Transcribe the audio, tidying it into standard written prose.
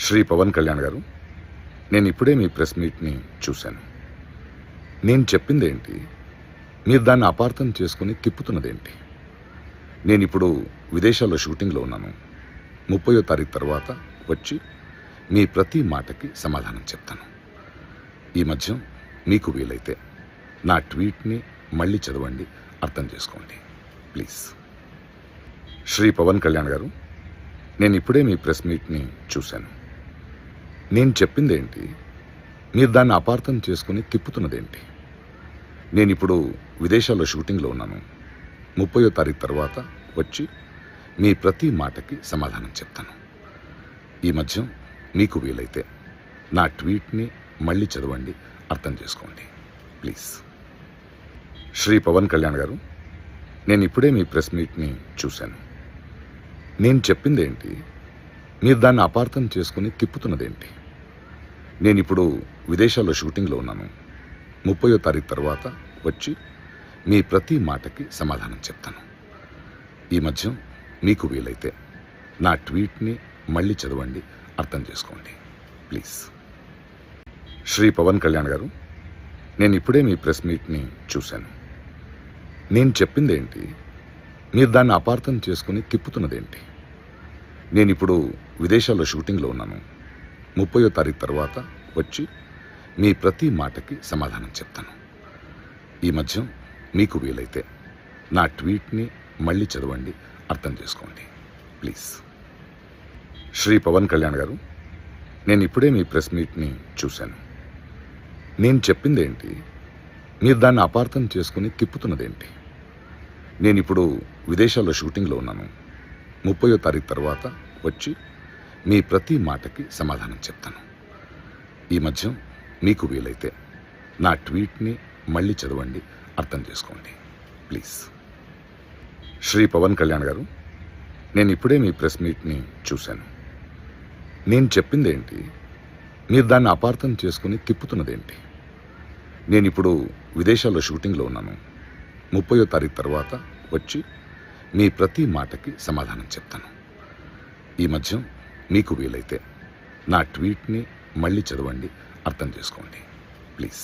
శ్రీ పవన్ కళ్యాణ్ గారు, నేను ఇప్పుడే మీ ప్రెస్ మీట్ని చూశాను. నేను చెప్పిందేంటి, మీరు దాన్ని అపార్థం చేసుకుని తిప్పుతున్నదేంటి? నేను ఇప్పుడు విదేశాల్లో షూటింగ్లో ఉన్నాను. 30వ తారీఖు తర్వాత వచ్చి మీ ప్రతి మాటకి సమాధానం చెప్తాను. ఈ మధ్య మీకు వీలైతే నా ట్వీట్ని మళ్ళీ చదవండి, అర్థం చేసుకోండి ప్లీజ్. శ్రీ పవన్ కళ్యాణ్ గారు, నేను ఇప్పుడే మీ ప్రెస్ మీట్ని చూశాను. నేను చెప్పిందేంటి, మీరు దాన్ని అపార్థం చేసుకుని తిప్పుతున్నదేంటి? నేను ఇప్పుడు విదేశాల్లో షూటింగ్లో ఉన్నాను. 30వ తారీఖు తర్వాత వచ్చి మీ ప్రతి మాటకి సమాధానం చెప్తాను. ఈ మధ్య మీకు వీలైతే నా ట్వీట్ని మళ్ళీ చదవండి, అర్థం చేసుకోండి ప్లీజ్. శ్రీ పవన్ కళ్యాణ్ గారు, నేను ఇప్పుడే మీ ప్రెస్ మీట్ని చూశాను. నేను చెప్పిందేంటి, మీరు దాన్ని అపార్థం చేసుకుని తిప్పుతున్నదేంటి? నేను ఇప్పుడు విదేశాల్లో షూటింగ్లో ఉన్నాను. 30వ తారీఖు తర్వాత వచ్చి మీ ప్రతి మాటకి సమాధానం చెప్తాను. ఈ మధ్య మీకు వీలైతే నా ట్వీట్ని మళ్ళీ చదవండి, అర్థం చేసుకోండి ప్లీజ్. శ్రీ పవన్ కళ్యాణ్ గారు, నేను ఇప్పుడే మీ ప్రెస్ మీట్ని చూశాను. నేను చెప్పిందేంటి, మీరు దాన్ని అపార్థం చేసుకుని తిప్పుతున్నదేంటి? నేను ఇప్పుడు విదేశాల్లో షూటింగ్లో ఉన్నాను. 30వ తారీఖు తర్వాత వచ్చి మీ ప్రతి మాటకి సమాధానం చెప్తాను. ఈ మధ్య మీకు వీలైతే నా ట్వీట్ని మళ్ళీ చదవండి, అర్థం చేసుకోండి ప్లీజ్. శ్రీ పవన్ కళ్యాణ్ గారు, నేను ఇప్పుడే మీ ప్రెస్ మీట్ని చూశాను. నేను చెప్పిందేంటి, మీరు దాన్ని అపార్థం చేసుకుని తిప్పుతున్నదేంటి? నేను ఇప్పుడు విదేశాల్లో షూటింగ్లో ఉన్నాను. 30వ తారీఖు తర్వాత వచ్చి మీ ప్రతి మాటకి సమాధానం చెప్తాను. ఈ మధ్య మీకు వీలైతే నా ట్వీట్ని మళ్ళీ చదవండి, అర్థం చేసుకోండి ప్లీజ్. శ్రీ పవన్ కళ్యాణ్ గారు, నేను ఇప్పుడే మీ ప్రెస్ మీట్ని చూశాను. నేను చెప్పిందేంటి, మీరు దాన్ని అపార్థం చేసుకుని తిప్పుతున్నదేంటి? నేను ఇప్పుడు విదేశాల్లో షూటింగ్లో ఉన్నాను. 30వ తారీఖు తర్వాత వచ్చి మీ ప్రతి మాటకి సమాధానం చెప్తాను. ఈ మధ్య మీకు వీలైతే నా ట్వీట్ని మళ్ళీ చదవండి, అర్థం చేసుకోండి ప్లీజ్.